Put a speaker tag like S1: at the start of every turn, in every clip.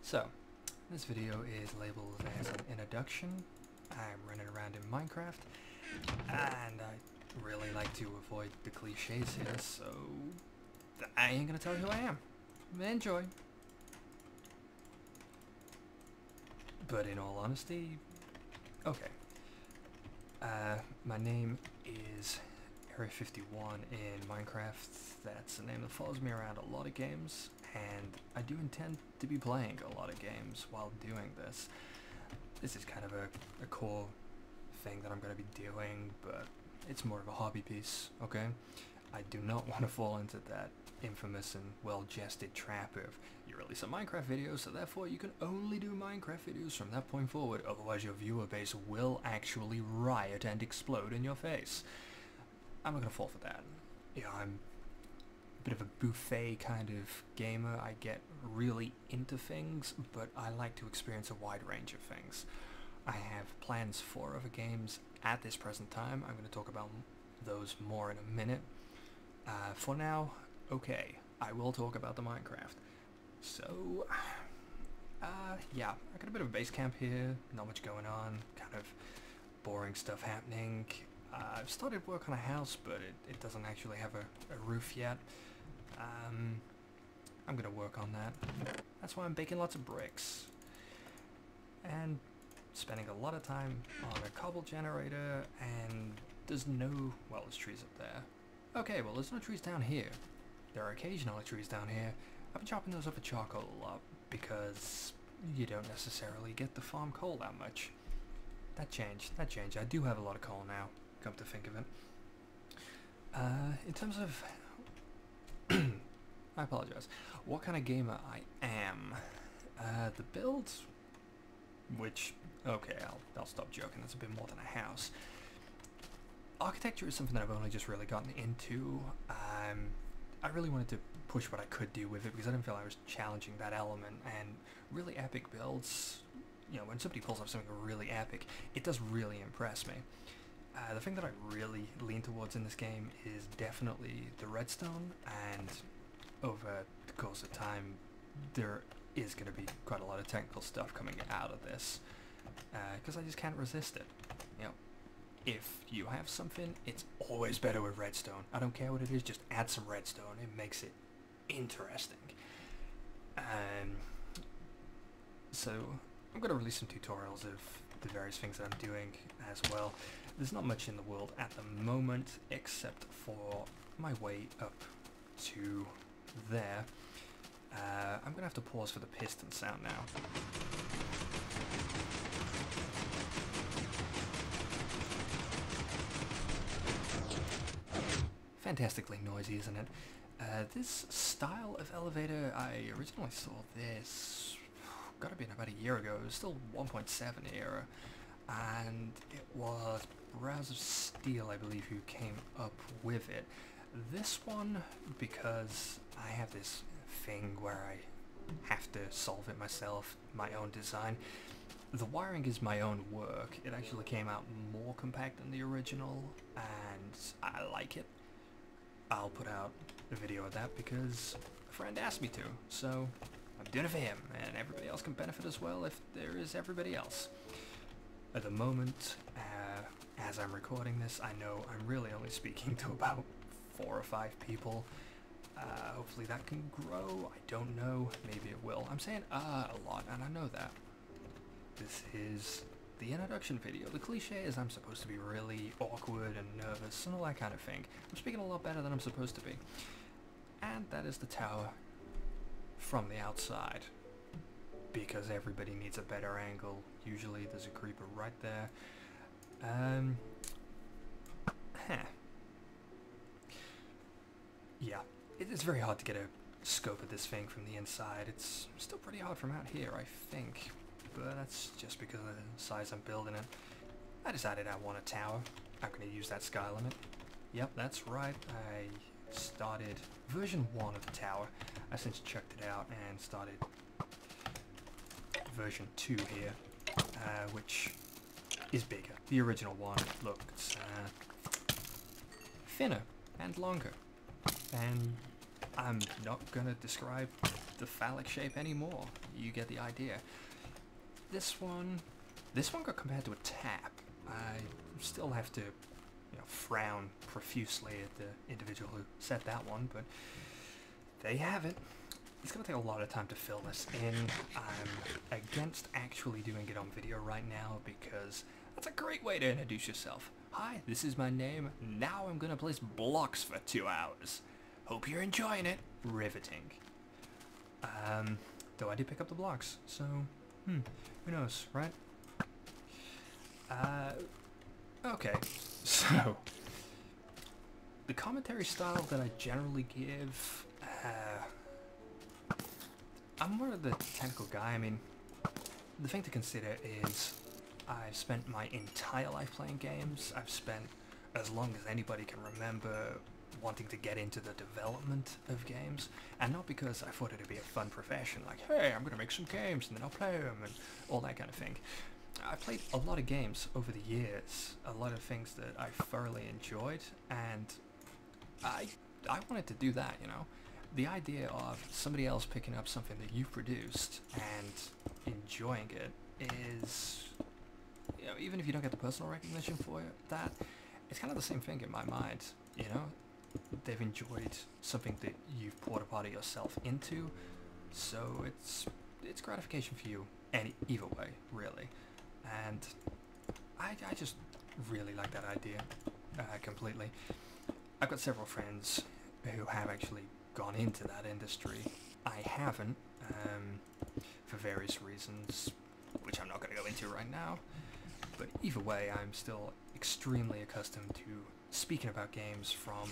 S1: So, this video is labeled as an introduction. I'm running around in Minecraft, and I really like to avoid the cliches here, so I ain't gonna tell you who I am. Enjoy. But in all honesty, okay. My name is AreaFiftyOne in Minecraft. That's a name that follows me around a lot of games, and I do intend to be playing a lot of games while doing this. This is kind of a core thing that I'm going to be doing, but it's more of a hobby piece, okay? I do not want to fall into that infamous and well-jested trap of you release a Minecraft video, so therefore you can only do Minecraft videos from that point forward, otherwise your viewer base will actually riot and explode in your face. I'm not going to fall for that. Yeah, I'm a bit of a buffet kind of gamer. I get really into things, but I like to experience a wide range of things. I have plans for other games at this present time. I'm going to talk about those more in a minute. For now, okay, I will talk about the Minecraft. So, yeah, I got a bit of a base camp here, not much going on, kind of boring stuff happening. I've started work on a house, but it doesn't actually have a roof yet. I'm gonna work on that. That's why I'm baking lots of bricks. And spending a lot of time on a cobble generator, and there's no, well, there's trees up there. Okay, well, there's no trees down here. There are occasionally trees down here. I've been chopping those up for charcoal a lot, because you don't necessarily get to farm coal that much. That changed. I do have a lot of coal now, come to think of it. In terms of... I apologize. What kind of gamer I am? The build, which, okay, I'll stop joking, that's a bit more than a house. Architecture is something that I've only just really gotten into. I really wanted to push what I could do with it because I didn't feel I was challenging that element, and really epic builds, you know, when somebody pulls off something really epic, it does really impress me. The thing that I really lean towards in this game is definitely the redstone, and over the course of time there is going to be quite a lot of technical stuff coming out of this, because I just can't resist it. You know, if you have something, it's always better with redstone. I don't care what it is, just add some redstone. It makes it interesting. So I'm going to release some tutorials of the various things that I'm doing as well. There's not much in the world at the moment except for my way up to there. I'm going to have to pause for the piston sound now. Fantastically noisy, isn't it? This style of elevator, I originally saw this, gotta be about a year ago. It was still 1.7 era, and it was Brows of Steel, I believe, who came up with it. This one, because I have this thing where I have to solve it myself, my own design. The wiring is my own work. It actually came out more compact than the original, and I like it. I'll put out a video of that because a friend asked me to, so I'm doing it for him, and everybody else can benefit as well if there is everybody else. At the moment, as I'm recording this, I know I'm really only speaking to about 4 or 5 people. Hopefully that can grow. I don't know. Maybe it will. I'm saying a lot, and I know that. This is the introduction video. The cliche is I'm supposed to be really awkward and nervous and all that kind of thing. I'm speaking a lot better than I'm supposed to be. And that is the tower from the outside, because everybody needs a better angle. Usually there's a creeper right there. Yeah, it's very hard to get a scope of this thing from the inside. It's still pretty hard from out here, I think. But that's just because of the size I'm building it. I decided I want a tower. I'm going to use that sky limit. Yep, that's right. I started version 1 of the tower. I since chucked it out and started version 2 here, which is bigger. The original one looks thinner and longer. And I'm not going to describe the phallic shape anymore. You get the idea. This one got compared to a tap. I still have to, frown profusely at the individual who said that one, but there you have it. It's going to take a lot of time to fill this in. I'm against actually doing it on video right now because that's a great way to introduce yourself. Hi, this is my name. Now I'm going to place blocks for 2 hours. Hope you're enjoying it. Riveting. Though I did pick up the blocks, so, who knows, right? Okay, so, the commentary style that I generally give, I'm more of the technical guy. I mean, the thing to consider is I've spent my entire life playing games. I've spent as long as anybody can remember wanting to get into the development of games, and not because I thought it'd be a fun profession, like, hey, I'm gonna make some games and then I'll play them and all that kind of thing. I played a lot of games over the years, a lot of things that I thoroughly enjoyed, and I wanted to do that, The idea of somebody else picking up something that you've produced and enjoying it is, even if you don't get the personal recognition for that, it's kind of the same thing in my mind, They've enjoyed something that you've poured a part of yourself into, so it's gratification for you either way, really. And I just really like that idea completely. I've got several friends who have actually gone into that industry. I haven't, for various reasons, which I'm not going to go into right now. But either way, I'm still extremely accustomed to speaking about games from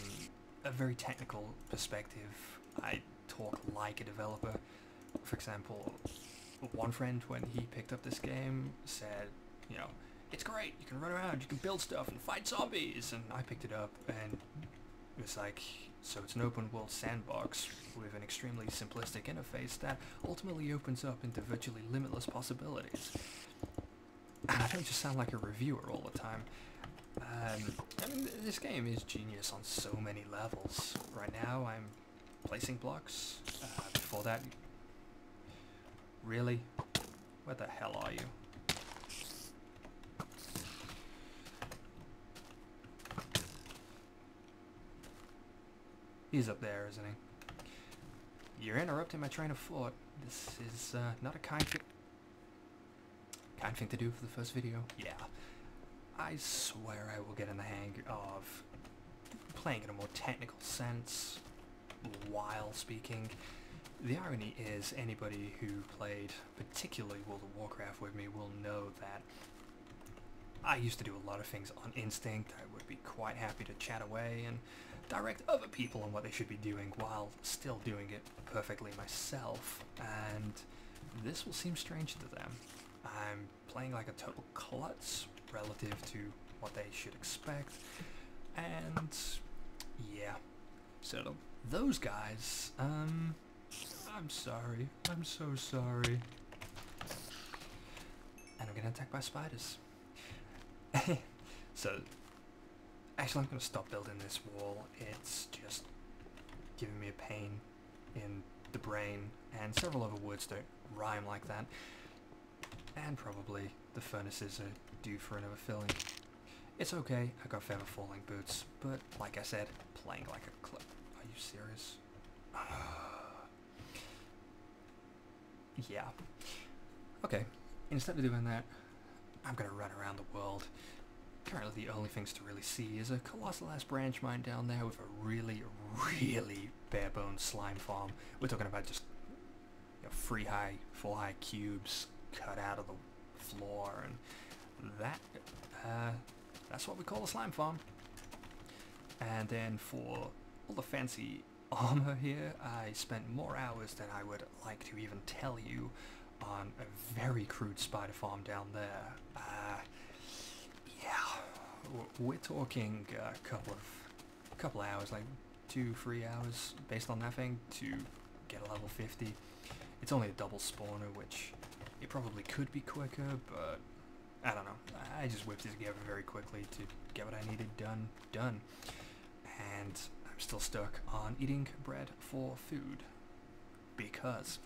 S1: a very technical perspective. I talk like a developer. For example, one friend, when he picked up this game, said, it's great, you can run around, you can build stuff and fight zombies, and I picked it up and it was like, so it's an open world sandbox with an extremely simplistic interface that ultimately opens up into virtually limitless possibilities. And I don't just sound like a reviewer all the time. I mean, this game is genius on so many levels. Right now, I'm placing blocks. Before that, really? Where the hell are you? He's up there, isn't he? You're interrupting my train of thought. This is not a kind thing to do for the first video. Yeah. I swear I will get in the hang of playing in a more technical sense while speaking. The irony is, anybody who played particularly World of Warcraft with me will know that I used to do a lot of things on instinct. I would be quite happy to chat away and direct other people on what they should be doing while still doing it perfectly myself, and this will seem strange to them. I'm playing like a total klutz relative to what they should expect, and yeah, so those guys, I'm sorry, I'm so sorry, and I'm getting attacked by spiders. So actually, I'm going to stop building this wall. It's just giving me a pain in the brain, and several other words don't rhyme like that. And probably the furnaces are due for another filling. It's okay, I got feather falling boots, but like I said, playing like a clip. Are you serious? Yeah. Okay, instead of doing that, I'm going to run around the world. Currently the only things to really see is a colossal ass branch mine down there with a really, really bare bones slime farm. We're talking about just 4 high cubes cut out of the floor, and that's what we call a slime farm. And then for all the fancy armor here, I spent more hours than I would like to even tell you on a very crude spider farm down there. Yeah, we're talking a couple of hours, like 2-3 hours based on that thing to get a level 50. It's only a double spawner, which it probably could be quicker, but I don't know. I just whipped it together very quickly to get what I needed done. And I'm still stuck on eating bread for food. because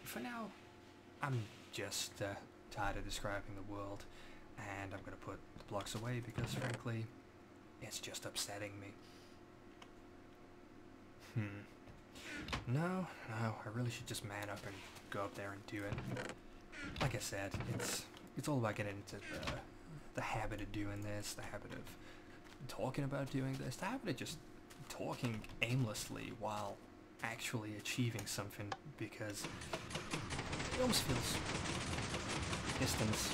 S1: for now I'm just tired of describing the world, and I'm going to put the blocks away because frankly it's just upsetting me. No, I really should just man up and go up there and do it. Like I said, it's all about getting into the habit of doing this, the habit of talking about doing this, the habit of just talking aimlessly while actually achieving something, because it almost feels distance.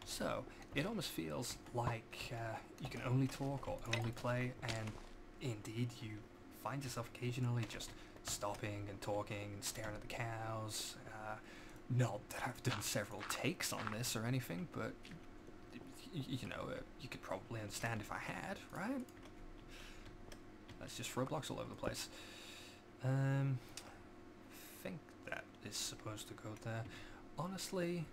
S1: So, it almost feels like you can only talk or only play, and indeed you find yourself occasionally just stopping and talking and staring at the cows. Not that I've done several takes on this or anything, but you know, you could probably understand if I had, right? That's just roadblocks all over the place. I think that is supposed to go there. Honestly,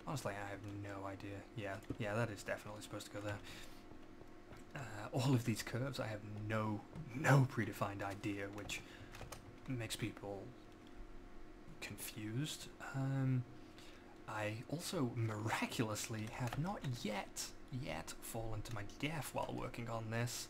S1: I have no idea. Yeah, that is definitely supposed to go there. All of these curves, I have no predefined idea, which makes people confused. I also miraculously have not yet fallen to my death while working on this,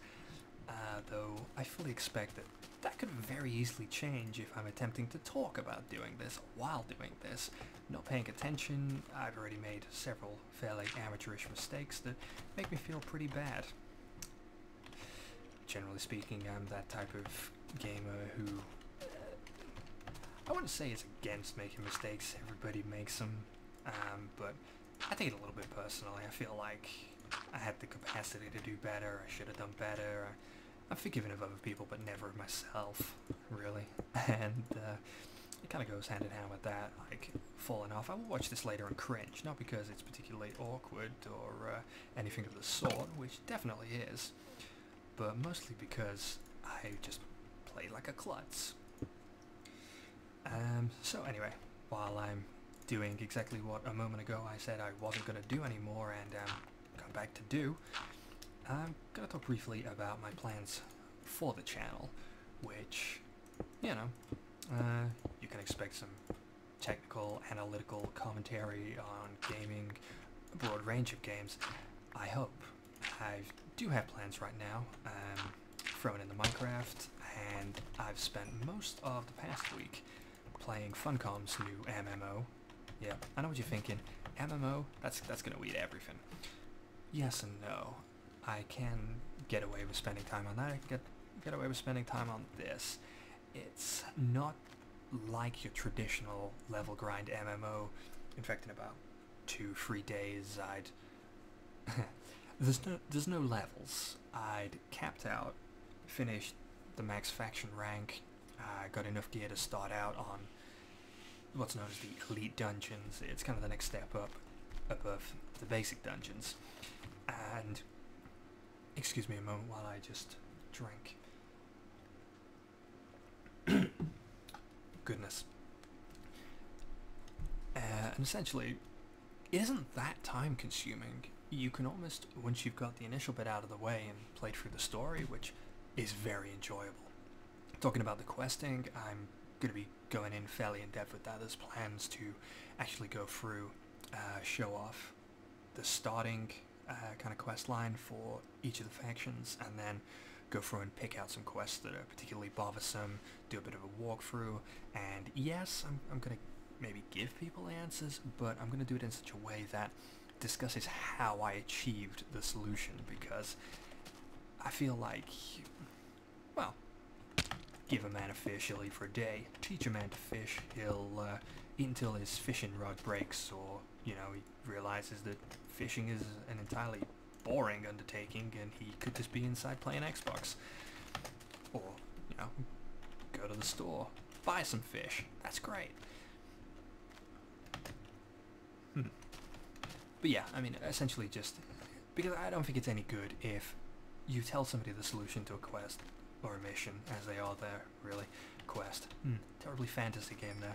S1: though I fully expect that could very easily change if I'm attempting to talk about doing this while doing this. Not paying attention, I've already made several fairly amateurish mistakes that make me feel pretty bad. Generally speaking, I'm that type of gamer who, I wouldn't say is against making mistakes, everybody makes them, but I take it a little bit personally. I feel like I had the capacity to do better, I should have done better. I'm forgiving of other people, but never of myself, really. And it kind of goes hand in hand with that, like falling off. I will watch this later and cringe, not because it's particularly awkward or anything of the sort, which definitely is, but mostly because I just played like a klutz. So anyway, while I'm doing exactly what a moment ago I said I wasn't going to do anymore and come back to do, I'm going to talk briefly about my plans for the channel, which, you know, you can expect some technical, analytical commentary on gaming, a broad range of games. I hope. I do have plans right now, thrown in the Minecraft, and I've spent most of the past week playing Funcom's new MMO. Yeah, I know what you're thinking. MMO? That's gonna eat everything. Yes and no. I can get away with spending time on that. I can get away with spending time on this. It's not like your traditional level grind MMO. In fact, in about 2-3 days, there's no levels. I'd capped out, finished the max faction rank, got enough gear to start out on what's known as the elite dungeons. It's kind of the next step up above the basic dungeons. And excuse me a moment while I just drink. Goodness. And essentially, it isn't that time consuming. You can almost, once you've got the initial bit out of the way and played through the story, which is very enjoyable. Talking about the questing, I'm going to be going in fairly in depth with that. There's plans to actually go through, show off the starting kind of quest line for each of the factions, and then go through and pick out some quests that are particularly bothersome, do a bit of a walkthrough, and yes, I'm going to maybe give people answers, but I'm going to do it in such a way that discusses how I achieved the solution, because I feel like, well, give a man a fish, he'll eat for a day. Teach a man to fish, he'll eat until his fishing rod breaks, or, you know, he realizes that fishing is an entirely boring undertaking and he could just be inside playing Xbox. Or, you know, go to the store, buy some fish. That's great. But yeah, I mean, essentially just, because I don't think it's any good if you tell somebody the solution to a quest, or a mission, as they are there, really. Quest. Terribly fantasy game there.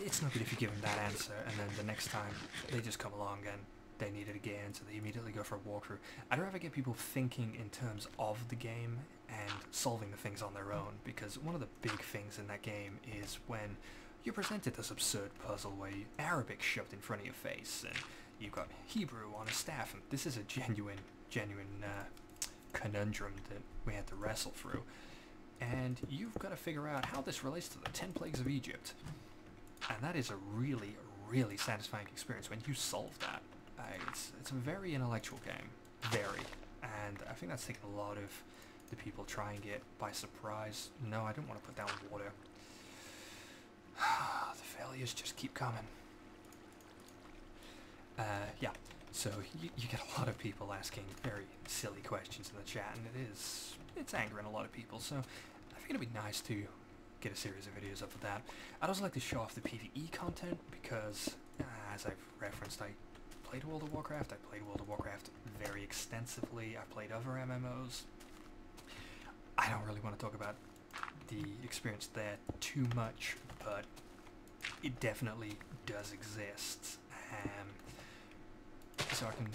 S1: It's not good if you give them that answer, and then the next time they just come along and they need it again, so they immediately go for a walkthrough. I'd rather get people thinking in terms of the game and solving the things on their own, because one of the big things in that game is when you're presented this absurd puzzle where Arabic shoved in front of your face, and you've got Hebrew on a staff, and this is a genuine conundrum that we had to wrestle through. And you've got to figure out how this relates to the 10 Plagues of Egypt. And that is a really, really satisfying experience when you solve that. It's a very intellectual game. Very. And I think that's taken a lot of the people trying it by surprise. No, I didn't want to put down water. The failures just keep coming. Yeah. So you get a lot of people asking very silly questions in the chat, and it's angering a lot of people. So I think it'd be nice to get a series of videos up for that. I'd also like to show off the PvE content because, as I've referenced, I played World of Warcraft. I played World of Warcraft very extensively. I played other MMOs. I don't really want to talk about the experience there too much, but it definitely does exist. So I can...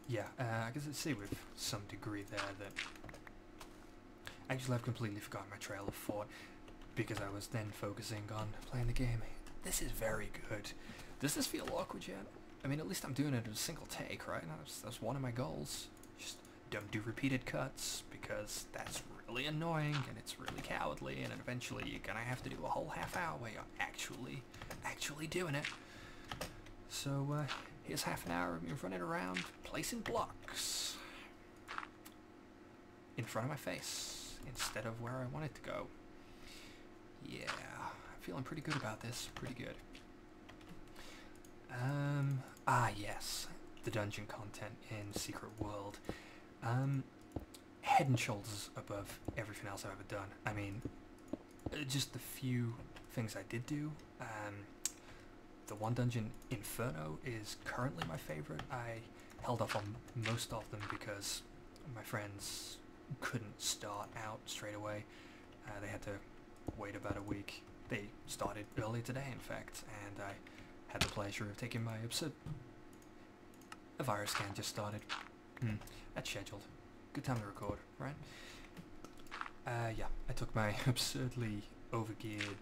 S1: Yeah, I guess I'd say with some degree there that actually I've completely forgotten my trail of thought because I was then focusing on playing the game. This is very good. Does this feel awkward yet? I mean, at least I'm doing it in a single take, right? That's one of my goals. Just don't do repeated cuts because that's really annoying and it's really cowardly, and eventually you're gonna have to do a whole half hour where you're actually doing it. So here's half an hour of me running around placing blocks in front of my face instead of where I want it to go. Yeah, I'm feeling pretty good about this. Pretty good. Yes, the dungeon content in Secret World. Head and shoulders above everything else I've ever done. I mean, just the few things I did do. The one dungeon, Inferno, is currently my favorite. I held off on most of them because my friends couldn't start out straight away. They had to wait about a week. They started early today, in fact, and I had the pleasure of taking my absurd... A virus scan just started. That's scheduled. Good time to record, right? Yeah, I took my absurdly overgeared,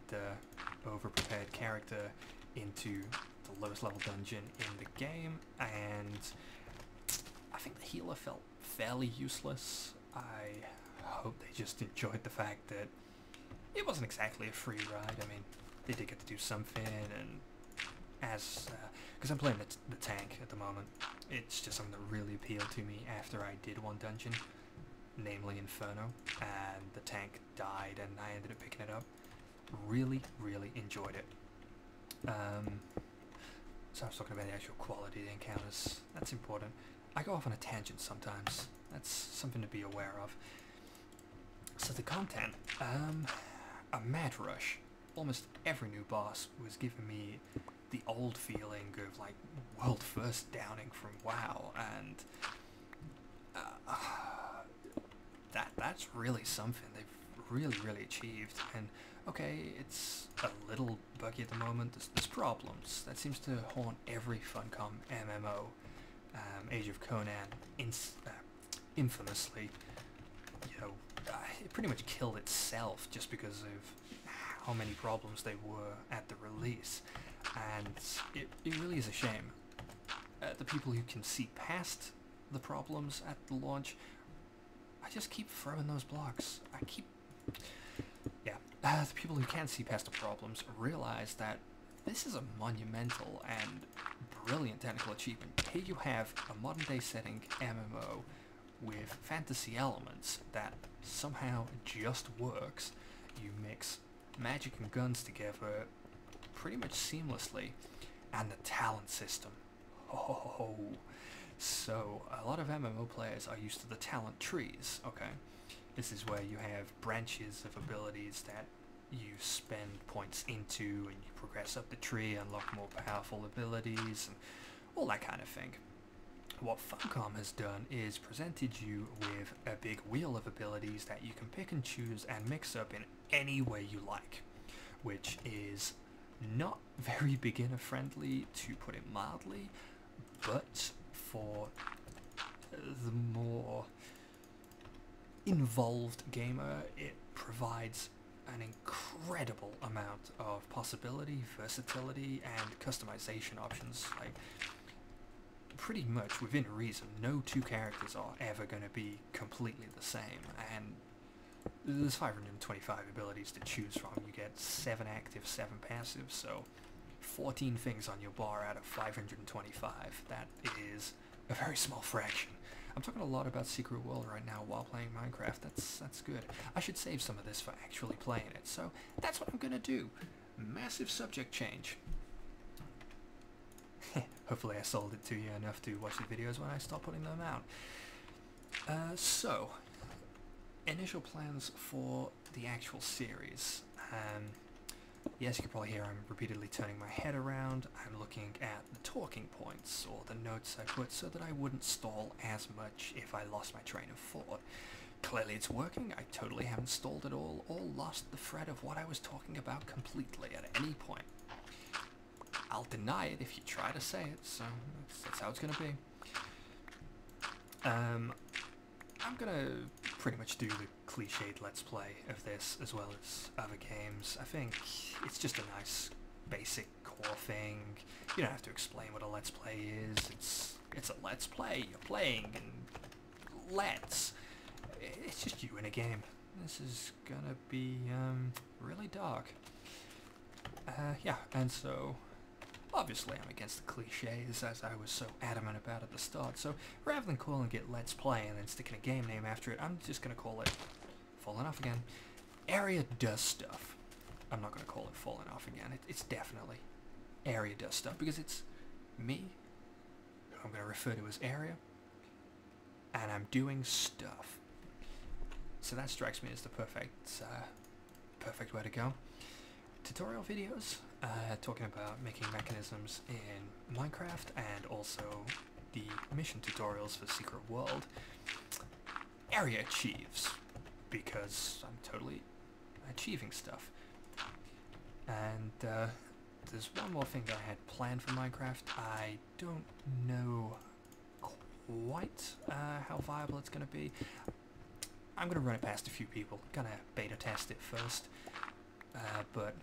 S1: over-prepared character into the lowest level dungeon in the game, and I think the healer felt fairly useless. I hope they just enjoyed the fact that it wasn't exactly a free ride. I mean, they did get to do something, and because I'm playing the tank at the moment, it's just something that really appealed to me after I did one dungeon, namely Inferno, and the tank died and I ended up picking it up. Really, really enjoyed it. So I was talking about the actual quality of the encounters. That's important. I go off on a tangent sometimes. That's something to be aware of. So the content, a mad rush. Almost every new boss was giving me the old feeling of like world first downing from WoW, and that's really something they've really achieved. And okay, it's a little buggy at the moment. There's problems. That seems to haunt every Funcom MMO. Age of Conan, infamously, it pretty much killed itself just because of how many problems they were at the release. And it really is a shame. The people who can see past the problems at the launch, I just keep throwing those blocks. The people who can't see past the problems realize that this is a monumental and brilliant technical achievement. Here you have a modern day setting MMO with fantasy elements that somehow just works. You mix magic and guns together pretty much seamlessly, and the talent system. Oh, so a lot of MMO players are used to the talent trees, okay? This is where you have branches of abilities that you spend points into, and you progress up the tree, unlock more powerful abilities, and all that kind of thing. What Funcom has done is presented you with a big wheel of abilities that you can pick and choose and mix up in any way you like, which is not very beginner friendly, to put it mildly, but for the more involved gamer, it provides an incredible amount of possibility, versatility, and customization options. Like, pretty much within reason, no two characters are ever going to be completely the same, and there's 525 abilities to choose from. You get 7 active, 7 passive, so 14 things on your bar out of 525. That is a very small fraction. I'm talking a lot about Secret World right now while playing Minecraft. That's good. I should save some of this for actually playing it, so that's what I'm gonna do. Massive subject change. Hopefully I sold it to you enough to watch the videos when I stop putting them out. So, initial plans for the actual series. Yes, you can probably hear I'm repeatedly turning my head around. I'm looking at the talking points or the notes I put so that I wouldn't stall as much if I lost my train of thought. Clearly it's working. I totally haven't stalled at all or lost the thread of what I was talking about completely at any point. I'll deny it if you try to say it, so that's how it's going to be. I'm gonna pretty much do the cliched Let's Play of this as well as other games. I think it's just a nice basic core thing. You don't have to explain what a Let's Play is. It's a Let's Play. You're playing and let's. It's just you in a game. This is gonna be really dark. Yeah, and so obviously I'm against the cliches, as I was so adamant about at the start, so rather than calling it Let's Play and then sticking a game name after it, I'm just going to call it Falling Off Again. Area does stuff. I'm not going to call it Falling Off Again. It's definitely Area does stuff, because it's me, who I'm going to refer to as Area, and I'm doing stuff. So that strikes me as the perfect way to go. Tutorial videos, talking about making mechanisms in Minecraft and also the mission tutorials for Secret World. Area achieves, because I'm totally achieving stuff. And there's one more thing that I had planned for Minecraft. I don't know quite how viable it's going to be. I'm going to run it past a few people, gonna beta test it first. But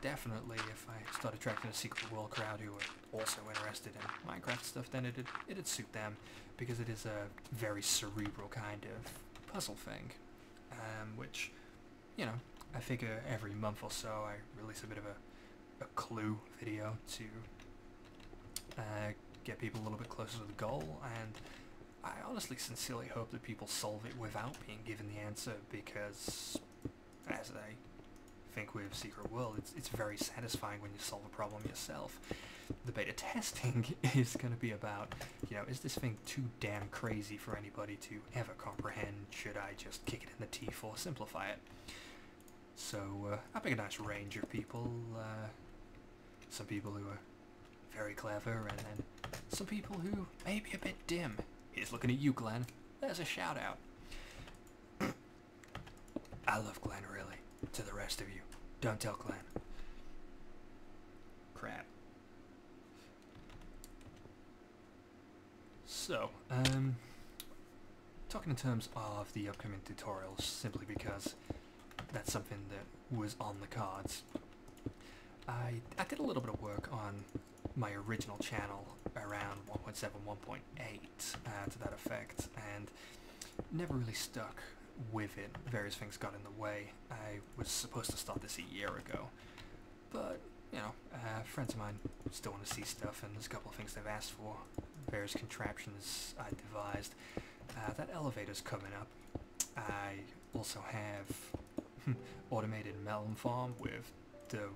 S1: definitely if I start attracting a Secret World crowd who are also interested in Minecraft stuff, then it'd suit them, because it is a very cerebral kind of puzzle thing, which, you know, I figure every month or so I release a bit of a clue video to get people a little bit closer to the goal, and I honestly sincerely hope that people solve it without being given the answer, because as I think with Secret World, it's very satisfying when you solve a problem yourself. The beta testing is going to be about, you know, is this thing too damn crazy for anybody to ever comprehend? Should I just kick it in the teeth or simplify it? So I pick a nice range of people. Some people who are very clever, and then some people who may be a bit dim. Here's looking at you, Glenn. There's a shout out. I love Glenn, really. To the rest of you, don't tell Glenn. Crap. So, talking in terms of the upcoming tutorials, simply because that's something that was on the cards. I did a little bit of work on my original channel around 1.7, 1.8 to that effect, and never really stuck with it. Various things got in the way. I was supposed to start this a year ago, but you know, friends of mine still want to see stuff, and there's a couple of things they've asked for, various contraptions I devised. That elevator's coming up. I also have automated melon farm with the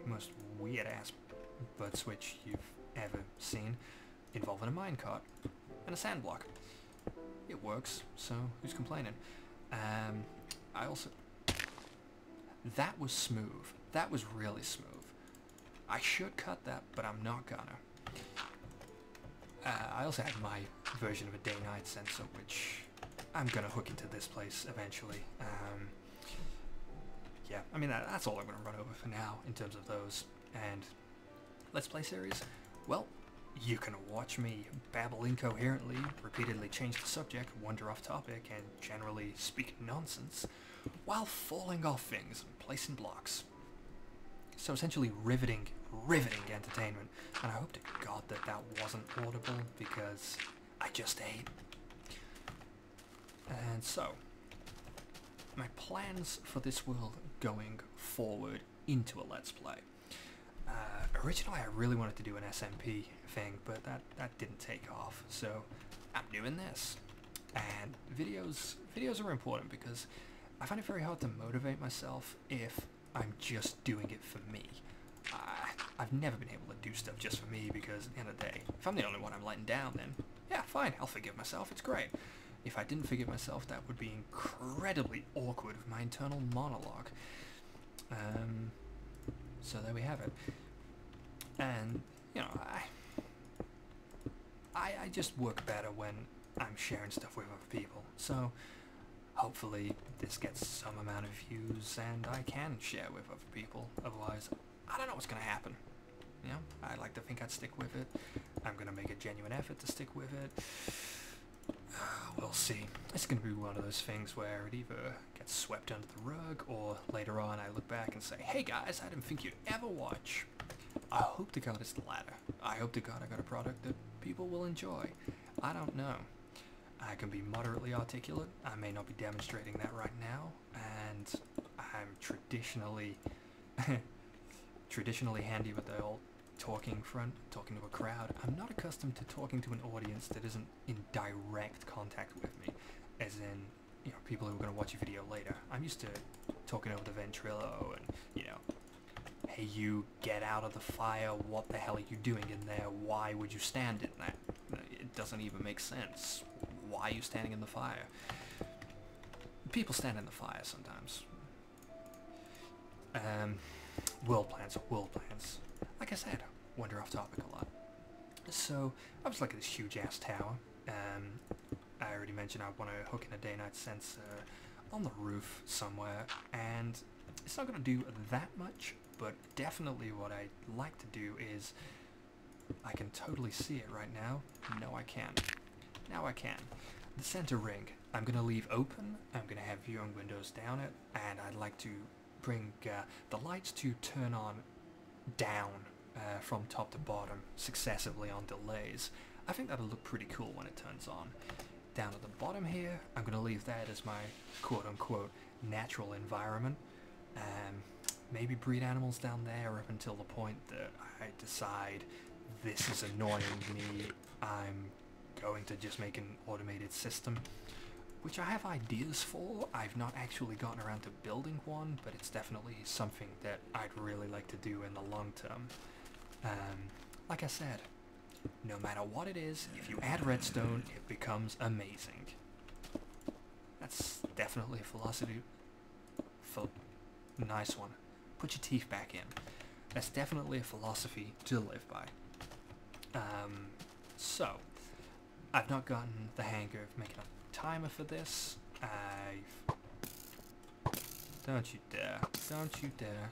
S1: most weird ass bud switch you've ever seen, involving a minecart and a sand block. It works, so who's complaining? I also... That was smooth. That was really smooth. I should cut that, but I'm not gonna. I also had my version of a day-night sensor, which I'm gonna hook into this place eventually. Yeah, I mean, that's all I'm gonna run over for now in terms of those. and Let's Play series, well, you can watch me babble incoherently, repeatedly change the subject, wander off topic, and generally speak nonsense, while falling off things and placing blocks. So essentially riveting entertainment, and I hope to God that that wasn't audible, because I just ate. And so, my plans for this world going forward into a Let's Play. Originally I really wanted to do an SMP thing, but that didn't take off, so I'm doing this. And videos are important because I find it very hard to motivate myself if I'm just doing it for me. I've never been able to do stuff just for me because at the end of the day, if I'm the only one I'm letting down, then yeah, fine, I'll forgive myself, it's great. If I didn't forgive myself, that would be incredibly awkward with my internal monologue. So there we have it. And, you know, I just work better when I'm sharing stuff with other people. So hopefully this gets some amount of views and I can share with other people. Otherwise, I don't know what's going to happen. You know, I like to think I'd stick with it. I'm going to make a genuine effort to stick with it. We'll see. It's going to be one of those things where it either gets swept under the rug or later on I look back and say, hey guys, I didn't think you'd ever watch. I hope to God it's the latter. I hope to God I got a product that people will enjoy. I don't know. I can be moderately articulate. I may not be demonstrating that right now, and I'm traditionally handy with the old talking front, talking to a crowd. I'm not accustomed to talking to an audience that isn't in direct contact with me, as in, you know, people who are going to watch a video later. I'm used to talking over the ventrilo and, you know, hey, you get out of the fire, what the hell are you doing in there, why would you stand in that? It doesn't even make sense. Why are you standing in the fire? People stand in the fire sometimes. World plans are world plans. Like I said, wander off topic a lot. So, I was looking at this huge ass tower. I already mentioned I want to hook in a day-night sensor on the roof somewhere, and it's not going to do that much, but definitely what I'd like to do is, I can totally see it right now. No, I can't. Now I can. The center ring, I'm going to leave open. I'm going to have viewing windows down it, and I'd like to bring the lights to turn on down from top to bottom successively on delays. I think that'll look pretty cool when it turns on. Down at the bottom here, I'm going to leave that as my quote-unquote natural environment. Maybe breed animals down there up until the point that I decide this is annoying me. I'm going to just make an automated system, which I have ideas for. I've not actually gotten around to building one, but it's definitely something that I'd really like to do in the long term. Like I said, no matter what it is, if you add redstone, it becomes amazing. That's definitely a philosophy. Nice one. Put your teeth back in. That's definitely a philosophy to live by. So, I've not gotten the hang of making a timer for this. Don't you dare. Don't you dare.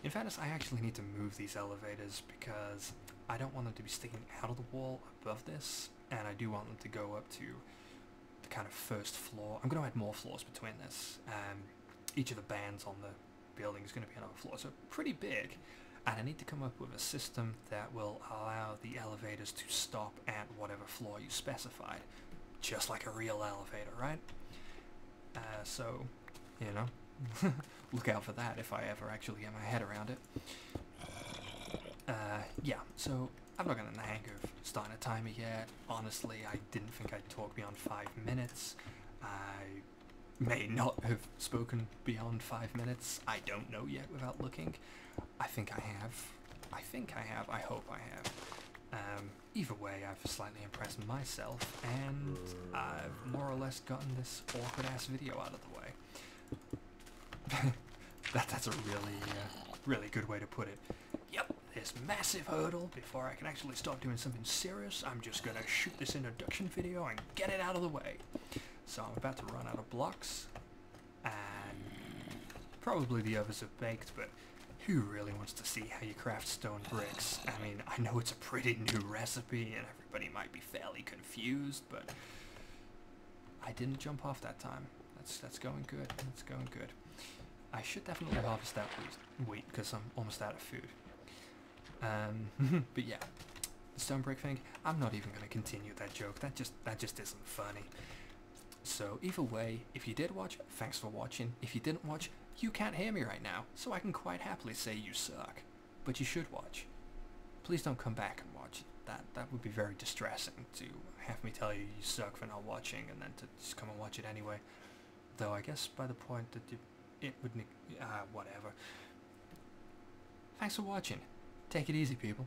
S1: In fairness, I actually need to move these elevators because I don't want them to be sticking out of the wall above this, and I do want them to go up to the kind of first floor. I'm going to add more floors between this. Each of the bands on the building is going to be another floor, so pretty big. And I need to come up with a system that will allow the elevators to stop at whatever floor you specified. Just like a real elevator, right? So, you know, look out for that if I ever actually get my head around it. Yeah, so I'm not getting the hang of starting a timer yet. Honestly, I didn't think I'd talk beyond 5 minutes. I may not have spoken beyond 5 minutes. I don't know yet without looking. I think I have. I hope I have. Either way, I've slightly impressed myself, and I've more or less gotten this awkward-ass video out of the way. That's a really good way to put it. Yep, this massive hurdle before I can actually start doing something serious. I'm just gonna shoot this introduction video and get it out of the way. So I'm about to run out of blocks, and probably the others have baked, but who really wants to see how you craft stone bricks? I mean, I know it's a pretty new recipe and everybody might be fairly confused, but I didn't jump off that time. That's going good. That's going good. I should definitely harvest that wheat because I'm almost out of food. But yeah, the stone brick thing, I'm not even going to continue that joke. That just isn't funny. So either way, if you did watch, thanks for watching. If you didn't watch, you can't hear me right now, so I can quite happily say you suck. But you should watch. Please don't come back and watch. That would be very distressing to have me tell you you suck for not watching and then to just come and watch it anyway. Though I guess by the point that it would... whatever. Thanks for watching. Take it easy, people.